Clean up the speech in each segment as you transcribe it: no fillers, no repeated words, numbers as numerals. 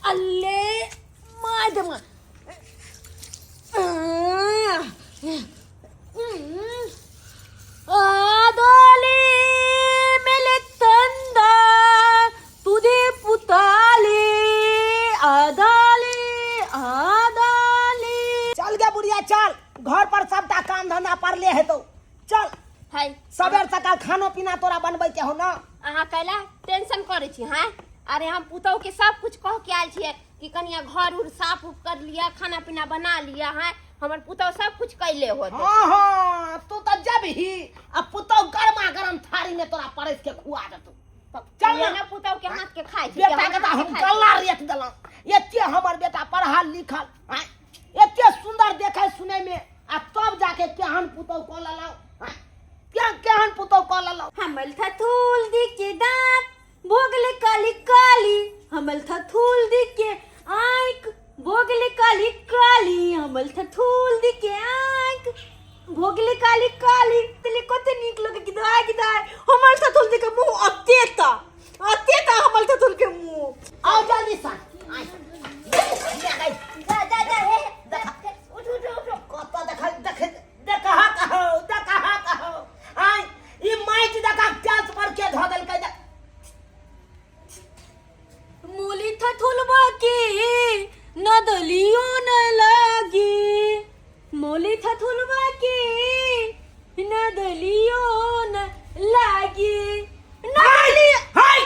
अल्ले madem. आदाली मेले तंदा तुझे पुताली आदाली आदाली। चल गे बुढ़िया चल, घर पर सबटा काम धंधा पर ले है तो चल। हाय सबेर सकाल खानो पीना तोरा बनबै के हो ना। अहाँ कैला टेंशन करे छी। हाँ अरे हम पुतौ के सब कुछ कह के आयल छियै कि कनिया घर उर साफ उफ कर लिया, खाना पीना बना लिया। हाँ हमर पुतौ सब कुछ कैले हो। हाँ हाँ तू तो जब ही अब पुतौ गरमा गरम थारी में तोरा परस के खुआ देतौ। चल ना पुतौ के हाथ के खाइ छी। बेटा के हम गल्ला रेट देलौ। एते हमर बेटा पढ़ल लिखल, हां एते सुंदर देखे सुने में, आ तब जाके केहन पुतौ क ललौ। क्या केहन पुतौ क ललौ। हमल था थूल दी के दांत भोगले काली काली, हमल था थूल दी के आंख भोगले काली काली, हमल था थूल दी के आंख भोगले काली काली। तले कते नीक लगे किदाय हमल था थूल दी के मुंह अतेता हमल था थूल के मुंह। आओ जल्दी सा जा हे उठ कहा कहो आई ई माइट देखा चांस पर के ध देल के। मूली था थुलबा की नदलियो न लागी, मूली था थुलबा की नदलियो न लागी। हाय हाय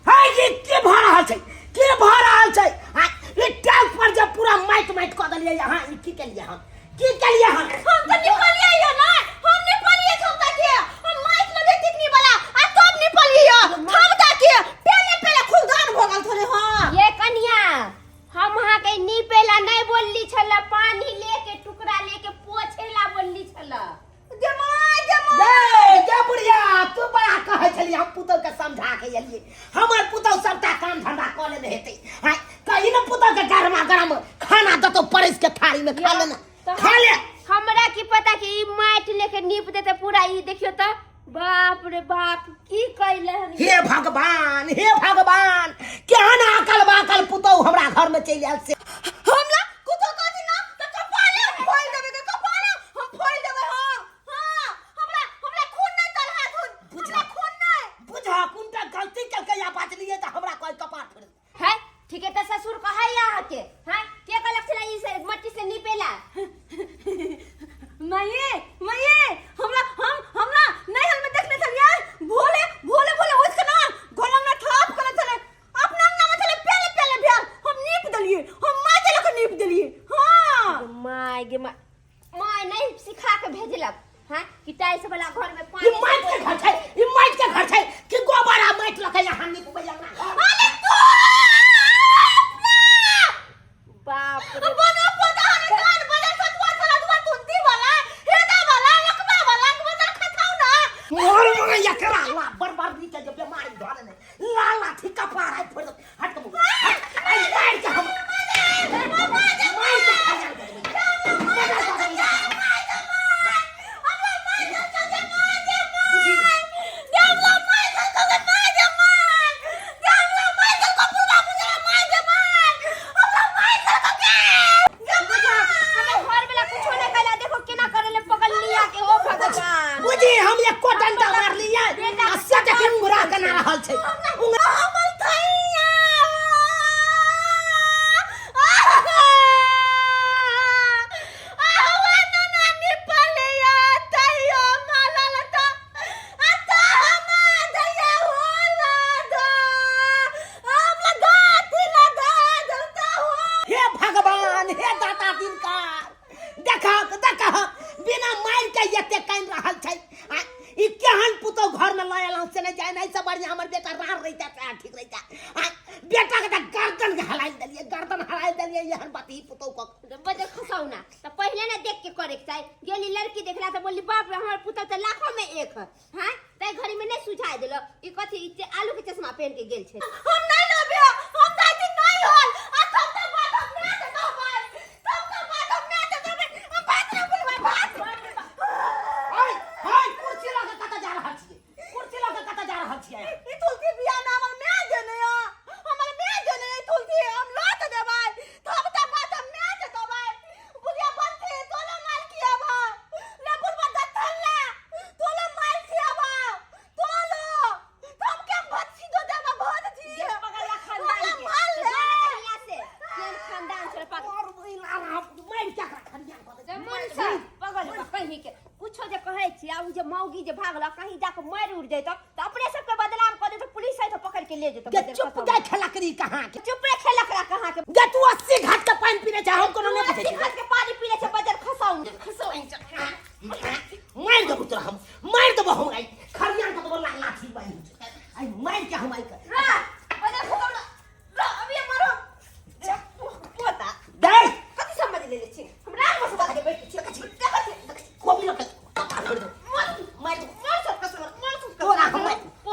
हाय ये के भर रहल छै, के भर रहल छै। हां ई टैंक पर जब पूरा माइट क देलिए यहां ई की केलिए हम हम तो निकलिए यो ना, हम निकलिए छोटा के हम माइक लगे कितनी बड़ा आ तब निकलिए यो थमदा के पहले खुदान भगल थोड़े। हां ये कन्या हम वहां के नी पेला नहीं बोलली छला, पानी लेके टुकड़ा लेके पोछेला बोलली छला। जा बुढ़िया तू बड़ा कहै छली, हम पुतौ के समझा के एलिए। हमर पुतौ सबटा काम धंधा क लेने हेतै। हां कहि न पुतौ के गरमा गरम खाना दतो परस के थारी में खा लेना खा ले। हमरा की पता कि ई माइट लेके नीप देते पूरा। ई देखियो त बाप रे बाप की कइले हन। हे भगवान केहन अकल बाकल पुतौ हमरा घर में चलि आयल से। हमरा कुतो कथि ना त कपाले फोड़ देबे के कपाले हम फोड़ देबे। हां हमरा खून नहीं चल हाथ बुझला खून नहीं बुझा कुंटा गलती करके या बात लिए त हमरा कोई कपार फोड़ है। ठीक है त ससुर कहे यहाँ के। हां के कहलक छला ई से मट्टी से निपेला। मये हमरा नहीं हल में देखने चलिए भोले उसके ना गोलम ना थाप करे चले अपना अंगना में चले पहले बियाह हम नीप दलिए, हम माय के लोग नीप दलिए। हां माय नहीं सिखा के भेजलक। हां कि टाइल्स वाला घर में पानी ई माइट के घर छै कि गोबरा माइट लके यहाँ नीपबै अंगना। अरे तू बाप रे बनो पता नहीं कान बने सतवा सला तुंती वाला हेदा वाला लकवा वाला बदल खताऊ ना मोर में एकरा ला बर्बादी के जे बीमारी धरे ने लाला ठिका पार है फोड़ हट के आई लाइट के हम बिना माइल के एते कान रहल छै। ई केहन पुतौ घर में लायल से नहीं जाय नहीं से बढ़िया हमर बेटा रार रहिता त ठीक रहिता। बेटा के गर्दन हलाई देलिए यहन बाती पुतौ को बजे खसाऊ ना त पहले ना देख के करे के चाहि। गेली लड़की देखला त बोली बाप रे हमर पुतौ त लाखों में एक है। हां तै घड़ी में नहीं सुझाय देलो ई कथि आलू के चश्मा पहन के गेल छै। हम नहीं लेबे हम दाई दिन नहीं होल आ तब तक बात हम ना त कहबै हम बात ना बोलबै बात। हाय कुर्सी लगा कत जा रहल छियै। ई तुलसी बिया में हमर मैं जने या हमर मैं जने तुलसी हम लात जे मौगी जे भागला कहीं जाके मार उड़ जैतो तो अपने सब के बदनाम कर दे तो पुलिस आई तो पकड़ के ले जेतो के चुप जा खलकरी कहां के चुप रे खेलकरा कहां के जे तू 80 घाट के पानी पीने चाह हम कोनो नहीं पूछे घाट के पानी पीने से बजर खसाऊं मार दबो तोरा हम मार दबो हम आई खरियान को तो लाठी बाई आई मार के हम आई रा बजर खसाऊं रा अभी मारो पोता दे कति समझ ले छी हम राम से बात के बैठ छी को भी लोग मार सब कसम तोरा हम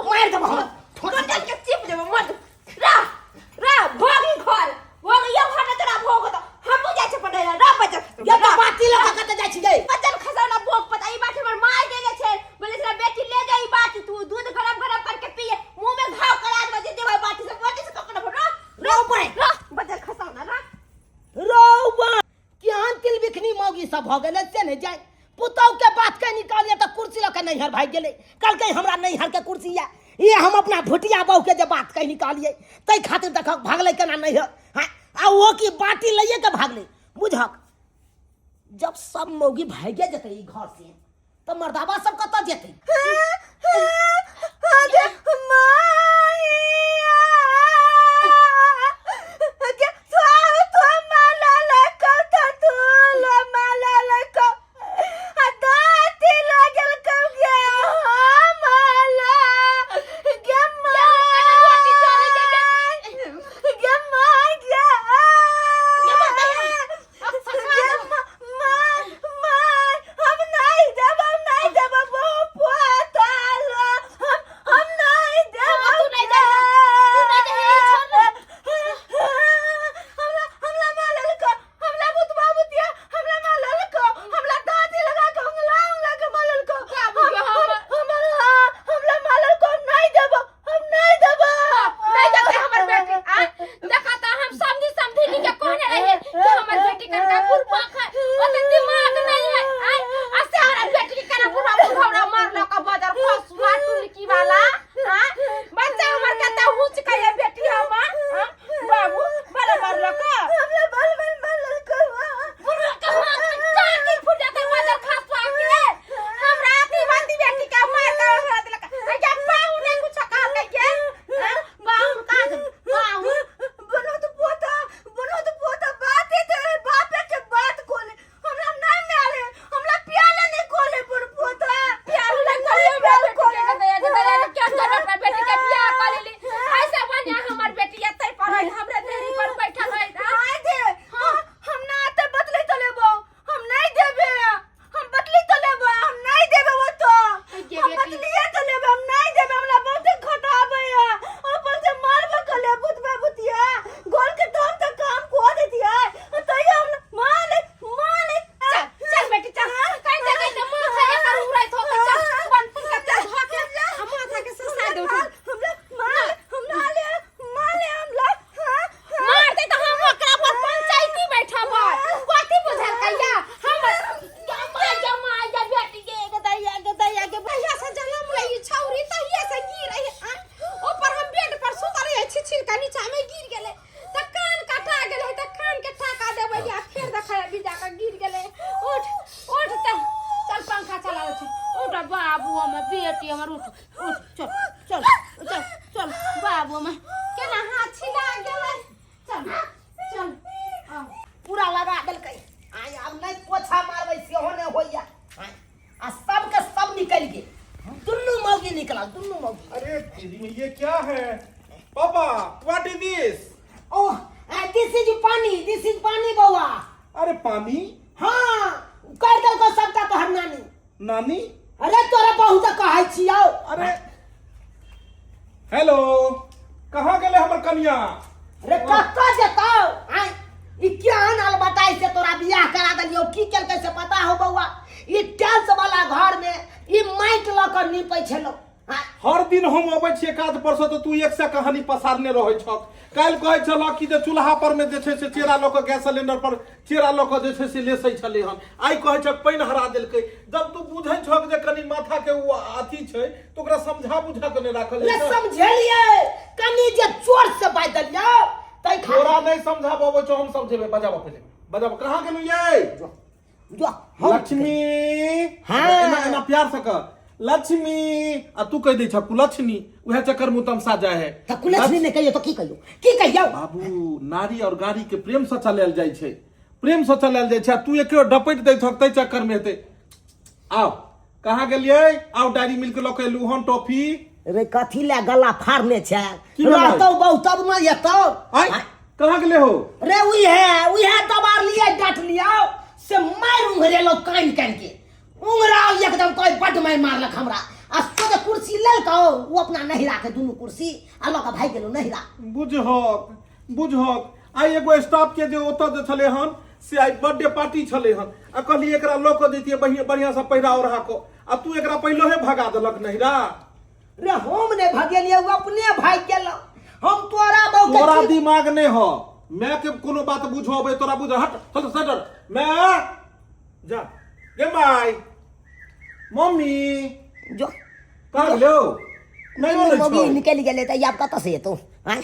मार दबो हम थोड़ा के चिप देबो मार रा रा भोगी घर भोगी यो घर तोरा भोग तो हम जाय छ पड़े रा बजर ये तो बाती लगा कत जाय छी गई बजर खसाऊं भोग पता ई बात हमर मार देले छे बोले से बेटी ले जाई बात तू दूध गरम गरम करके पिए मुंह में घाव करा दे देवा बाटी से ककड़ रा रो पड़े रा बजर खसाऊं ना रा रोवा क्यान तिल बिखनी मौगी सब भ गेले से नहीं जाय पुतौ के बात के निकालिए त कुर्सी लके नहीं हर भाग गेले कल के हमरा नहीं हर के कुर्सी ये हम अपना भुटिया बहू के जे बात कह निकालिए तै खातिर देख भागले केना नहीं है आ वो की बाटी लइए के भागले बुझक जब सब मौगी भागे जते ई घर से त मर्दाबा सब कत जेते बाबू में बेटी हमर उठ उठ चल चल चल चल बाबू में केना हाथ छिला गेलै चल चल पूरा लगा देलकै आय अब नहीं पोछा मारबै सेहो ने होइया आ सब के सब निकल गेल दुन्नू मौगी निकला दुन्नू मौगी अरे दीदी ये क्या है पापा what is this oh this is पानी बौआ अरे पानी हां कर देलको सबटा तोहर नानी नानी अरे तोरा बहू त कहै छियौ अरे हेलो कहाँ गेले हमर कन्या अरे कक्का जेतौ आय ई क्या नाल बताई से तोरा बियाह करा दलियो की केलकै से पता हो बौआ ई टाइल्स वाला घर में ई माइट ल के नीपै छलो हर दिन हम अबै छियै काज पर से तो तू एक से कहानी पसारने रहै छ काल कहै छला कि जे चूल्हा पर में जे छै से चेरा ल के गैस सिलेंडर पर चेरा ल के जे छै से लेसै छलै हन आइ कहै छ पाइन हरा देलकै जब तू बुझै छ जे कनी माथा के उ अथी छै तो ओकरा समझा बुझा के नै राखल ले समझेलिए कनी जे चोर से बाज दलियो तै थोड़ा नहीं समझा बाबू जो हम समझेबे बजाबो पहले बजाबो कहां गेलु ये जो लक्ष्मी हाँ एना प्यार से कह लक्ष्मी आ तू कह दे छ कुलक्ष्मी उहे चक्कर में तमसा जाए है तो कुलक्ष्मी ने कहियो तो की कहियो बाबू नारी और गाड़ी के प्रेम से चलायल जाय छै प्रेम से चलायल जाय छै तू एक डपैट दे छक तै चक्कर में हेते आओ कहाँ गेलियै आओ डायरी मिल्क ल के लूहन टॉफी रे कथी ले गला फाड़ने छै की भेलै? रहतौ बहु तब न येतौ आय कहाँ गेले हो रे उहे दबार लिए डांट लिया से मार उंगरेलो कान के उंगराव एकदम कोई बड मार मारलक हमरा आ सोचे कुर्सी लेलकौ वो अपना नहिरा के दुनू कुर्सी आ लक भाई गेलो नहिरा बुझहक आइ एगो स्टाफ के जे ओतऽ जे छले हन से आइ बर्थडे पार्टी छले हन आ कहली एकरा लोक दैतियै बढ़िया से पहिरा ओढ़ा को आ तू एकरा पहिलोहे भगा देलक नहिरा रे हम ने भगेलिए वो अपने भाई गेलो हम तोरा दिमाग नहीं हो मैं के कोनो बात बुझोबे तोरा बुझ हट चल सटर मैं जा गे माई मम्मी जो कहाँ लो नहीं बोले मम्मी छो निकल गेले त आप कत से तो हैं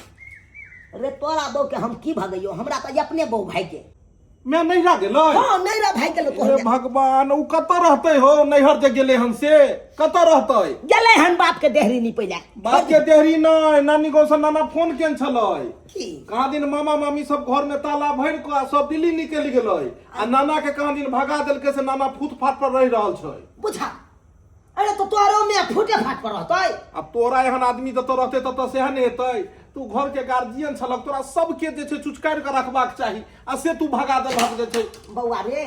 रे तोरा बहू के हम की भगइयो हमरा त अपने बहू भाई के मैं नहीं रा गेलो हां नहीं रा भाई गेलो तो हे भगवान उ कत रहते हो नैहर जे गेले हन से कत रहते गेले हन बाप के देहरी नहीं पहिले बाप के देहरी नहीं नानी गो नाना फोन केन छलै की कहाँ दिन मामा मामी सब घर में ताला भर के सब दिल्ली निकल गेलै आ नाना के कहाँ दिन भगा देलके से नाना फूट फाट पर रह रहल छै बुझा अरे तो तोरो में फूटे फाट पर रहतै अब तोरा एहन आदमी तो रहते तो सेहन हेतै तू घर के गार्जियन छलक तोरा सबके जे छै चुचकार के रखबाक चाही आ से तू भगा देलक जे छै बौआ रे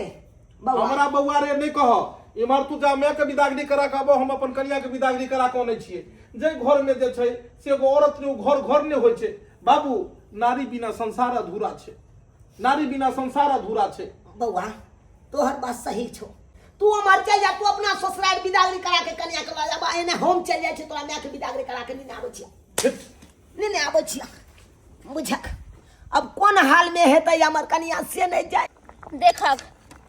बौआ हमरा बौआ रे नहीं कह इमहर तू जा मैं के विदागरी करा के आबो हम अपन कन्या के विदागरी करा के आनै छियै जे घर में जे छै से एगो औरत ने घर नहीं होय छै बाबू नारी बिना संसार अधूरा छै नारी बिना संसार अधूरा छै बौआ तोहर बात सही छो तू अमर चल जा तू अपना ससुराल विदागरी करा के कन्या के ला जा एने हम चल जाय छै तोरा मैं के विदागरी करा के नहीं आबै छी नहीं आबै छी बुझक अब कोन हाल में हेतै हमर कन्या से नहीं जाय देखक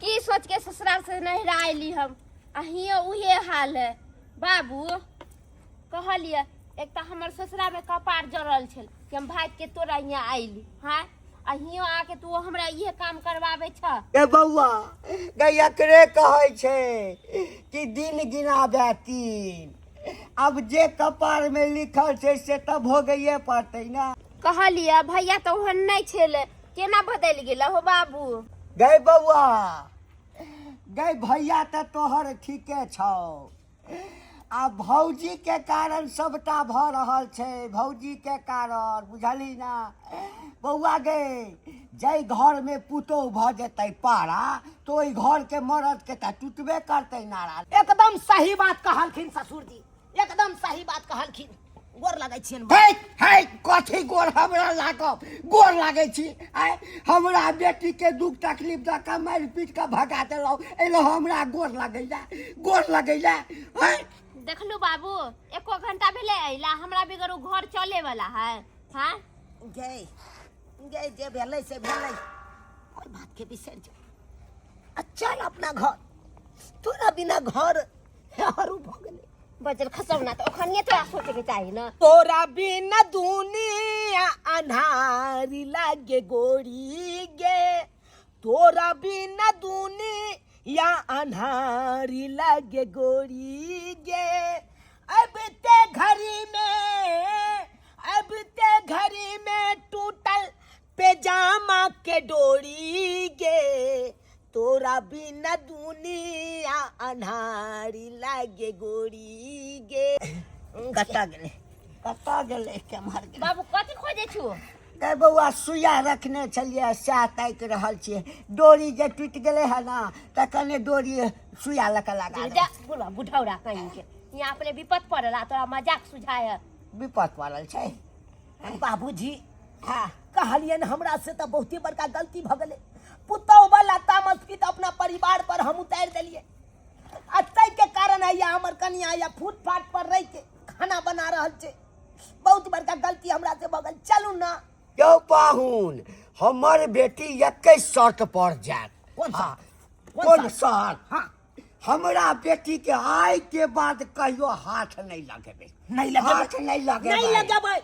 की सोच के ससुराल से नहिरा आइली हम अहियो उहे हाल है बाबू कहलिए एक तो हमर ससुरा में कपार जरल छल कि हम भाग के तोरा यहाँ आइली हाँ अहियो आके तू हमरा ये काम करवावे छ ए बौआ गैया करे कहै छै कि दिन गिनाबे तीन अब जे कपार में लिखल छै से त भोगैये पड़तै ना कहलिए भैया तो ओहन नहीं छले केना बदल गेल हो बाबू गै बौआ गै भैया त तोहर ठीके छौ आ भौजी के कारण सबटा भ रहल छै भौजी के कारण बुझली ना बौआ गे जै घर में पुतौह भ जेतै पारा तो ओइ घर के मर्द के त टूटबे करतै नारा एकदम सही बात कहलखिन ससुर जी एकदम सही बात कहलखिन गोर लगै छियन है कथी गोर हमरा लागब गोर लागै छी आइ हमरा बेटी के दुख तकलीफ द के मारि पीट के भगा देलौ एलो हमरा गोर लगैला है देखलू बाबू एको घंटा भेले अइला हमरा बिगर उ घर चले वाला है हां गए गए जे भेलै से भेलै और बात के बिसर जा चल अपना घर तोरा बिना घर हरू भ गेलै बजल खसौना तो ओखनिए तोरा सोचे के चाही ना तोरा बिना दुनिया अन्हारी लागे गोरी गे तोरा बिना दुनिया अन्हारी लागे गोरी गे अब ते घड़ी में टूटल पैजामा के डोरी गे तोरा बिना दुनिया अन्हारी लागे गोरी गे कटा गेले के मार गेले बाबू कथी खोजे छु गै बौआ सुइया रखने छलिए सएह ताकि रहल छियै डोरी जे टूटि गेलै है ना त कने डोरी सुइया लगा जा बोला बुढ़ौरा कहीं के यहाँ अपने विपत पड़ला तोरा मजाक सुझाय विपत पड़ल छै बाबूजी हाँ कहलियन हमरा से तो बहुते बड़का गलती भ गेलै पुतौह वाला तामस की तो अपना परिवार पर हम उतार दिलिए तै के कारण है हमर कन्या या फूट फाट पर रह के खाना बना रहल छै बहुत बड़का गलती हमरा से भ गेल चलू ना यौ पाहुन हमर बेटी 21 शर्त पर जात कोन शर्त हाँ हमरा बेटी के आइ के बाद कहियो हाथ नहीं लगेबै हाथ नहीं लगेबै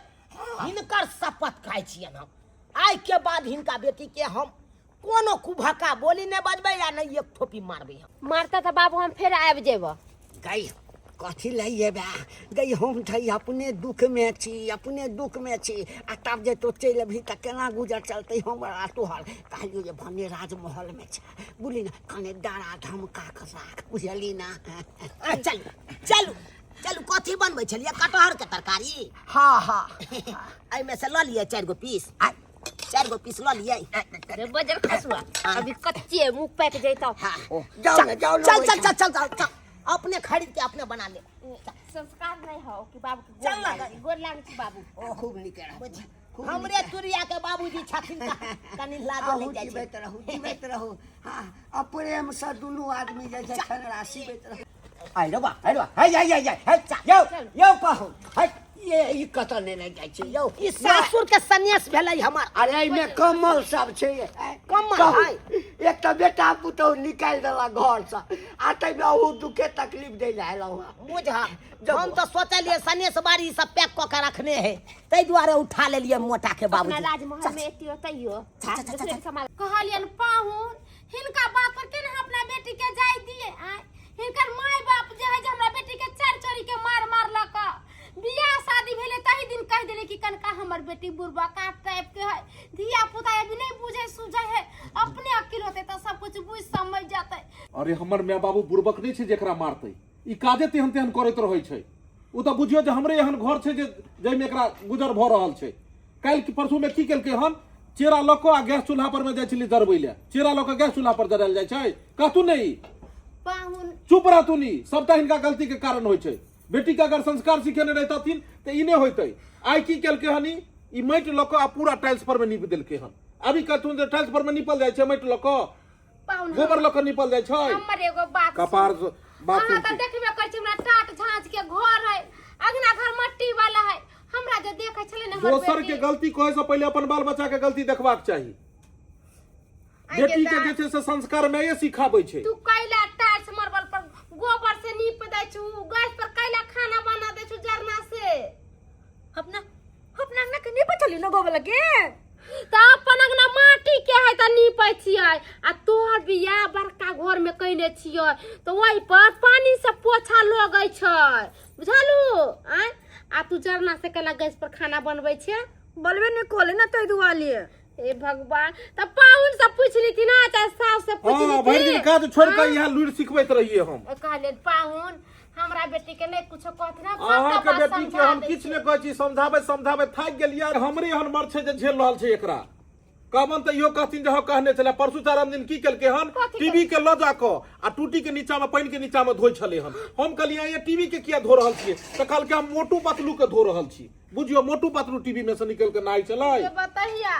हिनकर शपथ खाइ छियन हम आइ के बाद हिनका बेटी के हम कोनो कुभका बोली नहीं बजबै या नहीं एक ठोपी मारबै हम मारता तो बाबू हम फिर आबि जेब गई कथी लइए बा गई हम थई अपने दुख में छी आ तब जे तो चल भी त केना गुजर चलते हमरा तोहर कहलियो जे भने राजमहल में छ बुझली ना कने डरा धमका के राख बुझली ना चलू चलू चलू कथी बनबै छलिए कटहर के तरकारी हाँ एहि में से ल लिए 4 गो पीस 4 गो पीस ल लिए अरे बजर खसुआ अभी कच्चे मुंह पैक जैता जाओ चल अपने खरीद के अपने बना ले संस्कार नहीं हो कि बाबू के चल ना। गोर लागे छी बाबू खूब निकल हमरे तुरिया के बाबूजी छथिन कनी लाज ले जाइ छै जीवैत रहू हाँ अब प्रेम से दुनू आदमी जे छै छंगरा सीबैत रहू आइ रे बा यो कहू ये ई कत ने लग जाइ छै यो ई सासुर के सन्यास भेलै हमर अरे एमे कमल सब छै कमल कहू, है एक तो बेटा पुतहु निकाल देला घर से आ तै में अहू दुखे तकलीफ दे लायला बुझ हम तो सोचलिए सन्यास बाड़ी ई सब पैक क के रखने है तै दुआरे उठा लेलिए मोटा के अपना बाबूजी राजमहल में एतियो तैयो कहलियन पाहुन हिनका बात पर केना अपना बेटी के जाय दिए आय हिनकर माय बाप जे है जे हमरा बेटी के चार चोरी के मार लक बियाह शादी भेले तही दिन कह देले कि कनका हमर बेटी बुरबा काट टाइप के है धिया पुता अभी नहीं बुझे सुझे है अपने अकेले होते तो सब कुछ बुझ समझ जाते अरे हमर माय बाबू बुर्बक नहीं छै जेकरा मारतै ई काजे तेहन तेहन करैत रहै छै उ त बुझियो जे हमरे एहन घर छै जे जै में एकरा गुजर भ रहल छै काल की परसू में की केलकै हन चेरा ल क आ गैस चूल्हा पर में जाइ छली जरबै ले चेरा ल क गैस चूल्हा पर जरायल जाइ छै कहतू नहीं पाहुन चुप रह तू नहीं सबटा हिनका गलती के कारण होय छै बेटी के अगर संस्कार सिखेने रहतथिन त ई नै होइतै आइ की केलकै हन ई माटि ल क आ पूरा टाइल्स पर में नीप देलकै हन अभी कहतू जे टाइल्स पर में नीपल जाइ छै माटि ल क पाहुन गोबर ल क नीपल जाइ छै हमर एगो बात कपार बात हां त देखबे कर छी हमरा टाट झांच के घर है अगना घर मट्टी वाला है हमरा जे देखे छले न हमर दोसर के गलती कहे से पहले अपन बाल बच्चा के गलती देखबाक चाही बेटी के जे छै से संस्कार में ये सिखाबै छै तू कैला टाइल्स मार्बल पर गोबर से नीप दै छु गैस पर कैला खाना बना दै छु जरना से अपना ना के नहीं पचली न गोबर लगे त अपन अंगना माटी के है त नीपै छियै आ तोहर बियाह बड़का घर में कइने छियै त ओइ पर पानी से पोछा लगै छै बुझलू आय आ तू जरना से कैला गैस पर खाना बनबै छै बोलबे नहीं कोले ना तै दुआलिए हे भगवान त पाहुन से पूछली थी ना चाहे सास से पूछली हां थी भरि दिन काज छोड़ के यहाँ लुरि सिखबैत रहिए हम कहले पाहुन हमरा बेटी के नहीं कुछो कहत ना अहाँ के बेटी के हम किछ ने कहै छी समझाबै थाक गेलियै हमरे एहन मर छै जे झेल रहल छै एकरा कहबन त इहो कहथिन जे हाँ कहने चले परसू चारम दिन की केलकै हन टीवी के ल जा क आ टूटी के नीचा में पानी के नीचा में धोइ छले हन हम कहलियै ये टीवी के किया धो रहल छियै त कहलकै हम मोटू पतलू के धो रहल छी बुझियो मोटू पतलू टीवी में से निकल के नाइ चलै ये बताइया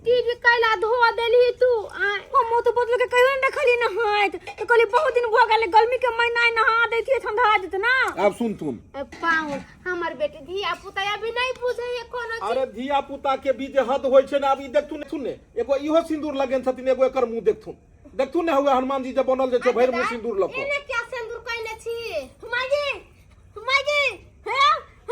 टीवी कैला धो देली तू आय हम तो बदल के कहियो न खली न हाथ तो कहली बहुत दिन भ गेले गर्मी के महीना नहा दैतिए ठंडा जेत ना अब सुन पाहुन हमर बेटी धिया पुता अभी नहीं बुझे है कोनो चीज अरे धिया पुता के बीच हद होय छै ना अब ई देखथुन सुने एगो इहो सिंदूर लगेन छथिन एगो एकर मुंह देखथुन ने हुए हनुमान जी जब बनल जे छै भैर मुंह सिंदूर लग एने क्या सिंदूर कइले छी मागी हे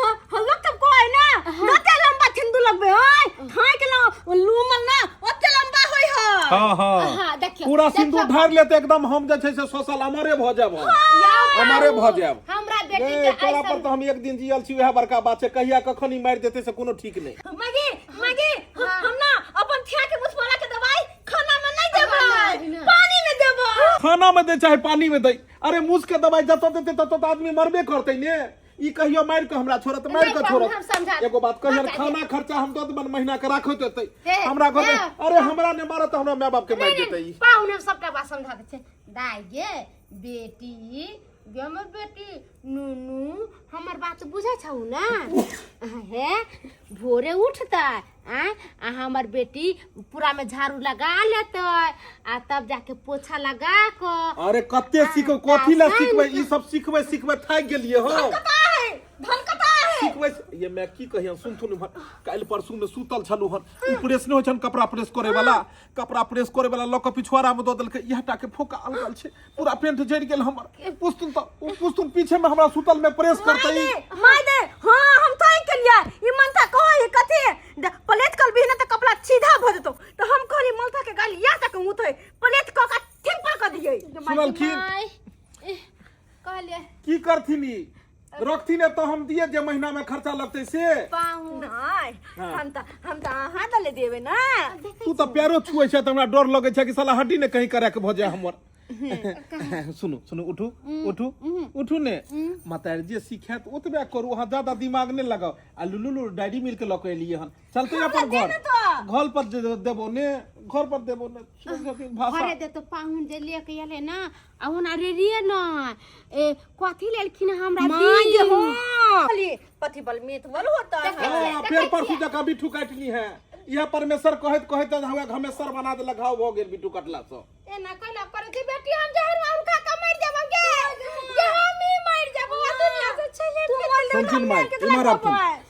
हम लोग तब को है ना नते लंबा सिंदूर लगबे होय ठाई के ना लूमल ना ओते लंबा होय है हां देखियो पूरा सिंदूर ढार लेते एकदम हम जे छै से सोशल अमरे भ जाब अमरे भ जाब हमरा बेटी के तोरा पर तो हम एक दिन जियल छी वह बड़का बात छै कहिया कखन ई मार देते से कोनो ठीक नहीं मागी हम ना अपन थिया के मुसवाला के दवाई खाना में नहीं देबै पानी में देबै खाना में दे चाहे पानी में दे अरे मुस के दवाई जत देते तत तो आदमी मरबे करते ने ई कहियो मार के हमरा छोड़त मार के छोड़त एगो बात कहियो खाना खर्चा हम दत बन महीना के राखत होतै हमरा घर अरे हमरा ने मारत हमरा माय बाप के मार देतै ई पाहुन सबटा बात समझा दे छै दाई गे बेटी हमर बेटी नूनू हमर बात बुझै छौ ना हे भोरे उठता आ हमर बेटी पूरा में झाड़ू लगा लेते आ तब जाके पोछा लगा क अरे कते सीखो कथि ला सिखबै ई सब सिखबै थाक गेलिए हो सिखबै ये मैं की कहियो सुन काल परसू में सुतल छलु हन प्रेस न होय छन कपड़ा प्रेस करे वाला लक पिछवाड़ा में द देलकै इहटा के फोका अलगल छै पूरा पेंट झड़ गेल हमर पुस्तुन पीछे में हमरा सुतल में प्रेस करतै माय दे हां हम थाई केलिया ई मनता कहै कथि प्लेट कल भी ना त कपड़ा सीधा भ जतो तो हम कहली मलता के गाली या तक उठै प्लेट क का ठीक पर क दियै सुनल खीर कहलिए की करथिनी रखती ने तो हम दिए जे महीना में खर्चा लगते से पाहुन नहीं हाँ। हम तो अहाँ दले देबे ना तू तो प्यारो छुए छे त हमरा डर लगे छे कि साला हड्डी ने कहीं करे के भ जाए हमर सुनु सुनु उठू उठू उठू ने माताजी जे सीखे त ओतबे करू अहाँ ज्यादा दिमाग ने लगाओ आ लुलु डायरी मिल्क लक एलिए हन चलते अपन घर पर देबो ने घर पर देबो ने भाषा घरे दे तो पाहुन जे लेके एले ना आ ओना रेडिए ना ए कथी लेलखिन हमरा मां दी जे हो खाली पति बल मीत बल होता है हां पेड़ पर सुजा का बिठू काटनी है यह परमेश्वर कहत कहत हमें घमेसर बना दे लगाव हो गेल बिटू कटला से एना कहला पर जे बेटी हम जहर और का मर जाबगे जे हम ही मर जाबो दुनिया से चले सुनथिन माय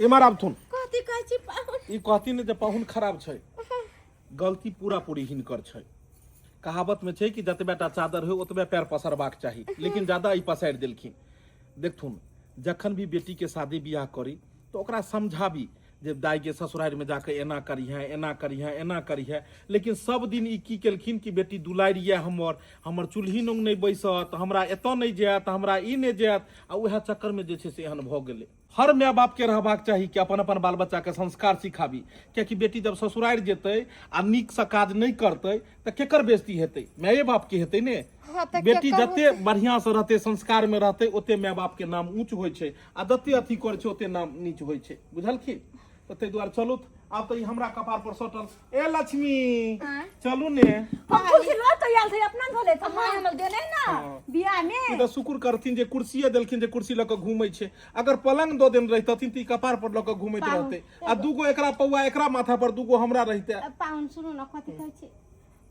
इमार आब थुन कथी कहै छी पाहुन ई कहती ने जे पाहुन खराब छै गलती पूरा पूरी हिनकर छै कहावत में छै कि जतबेटा चादर हो ओतबे पैर पसरबाक चाही लेकिन ज्यादा ई पसारि देलखिन देखथुन जखन भी बेटी के शादी बियाह करी तो ओकरा समझाबी जे दाई के ससुराल में जाके एना करी है लेकिन सब दिन ई की केलखिन कि बेटी दुलारि ये हमर चूल्ही नोंग नहीं बैसत हमरा एतऽ नहीं जायत हमरा ई नहीं जायत आ उएह चक्कर में जे छै से एहन भऽ गेलै हर माय बाप के रहबाक चाही कि अपन अपन बाल बच्चा के संस्कार सिखाबी कियाकि बेटी जब ससुराल जेतै आ नीक से काज नहीं करतै तऽ केकर बेइज्जती हेतै माये बाप के हेतै ने बेटी जते बढ़िया से रहते संस्कार में रहते ओते माय बाप के नाम ऊंच होइ छै आ जते अथी करै छै ओते नाम नीच होइ छै बुझलखिन तो ते द्वारा चलू आब तो हमरा कपार पर सटल ए लक्ष्मी चलू ने हम खुशी लो तो याल थे अपना घरे तो मां हमल देले ना बियाह में तो शुक्र करथिन जे कुर्सीए देलखिन जे कुर्सी ल के घूमै छै अगर पलंग दो दिन रहितथिन त ई कपार पर ल के घूमैत रहते आ दूगो एकरा पौआ एकरा माथा पर दूगो हमरा रहिते पाहुन सुनू ना कथी कहै छी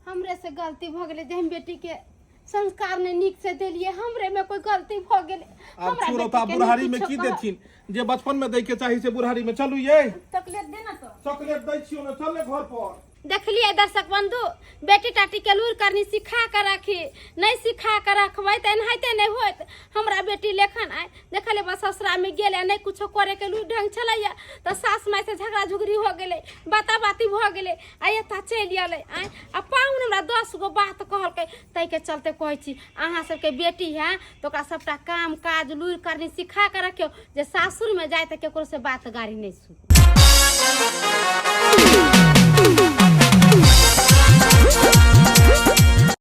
हमरे से गलती भ गेलै जे हम बेटी के संस्कार ने नीक से देलिए हमरे में कोई गलती भ गेलै अब छोड़ता बुढ़ारी में की देथिन जे बचपन में दै के चाही से बुढ़ारी में चलू ये चॉकलेट देना तो चॉकलेट दै छियो ने चल घर पर देखलिए दर्शक बंधु बेटी टाटी के लूर करनी सिखा कर रखी नहीं सिखा कर रखबै त एनाहिते नहीं होत हमरा बेटी लेखन आय देखले बस ससुरा में गेले नहीं कुछो करे के लूर ढंग चलैया त सास माय से झगड़ा झुगड़ी हो गेलै बाता बाती भ गेलै आय एता चलि आले आय आ पाहुन हमरा 10 गो बात कहलकै तै के चलते कहै छी अहाँ सब के बेटी है तो ओकरा सबटा काम काज लूर करनी सिखा कर रखियो जे सासुर में जाय त केकरो से बात गाड़ी नहीं सुन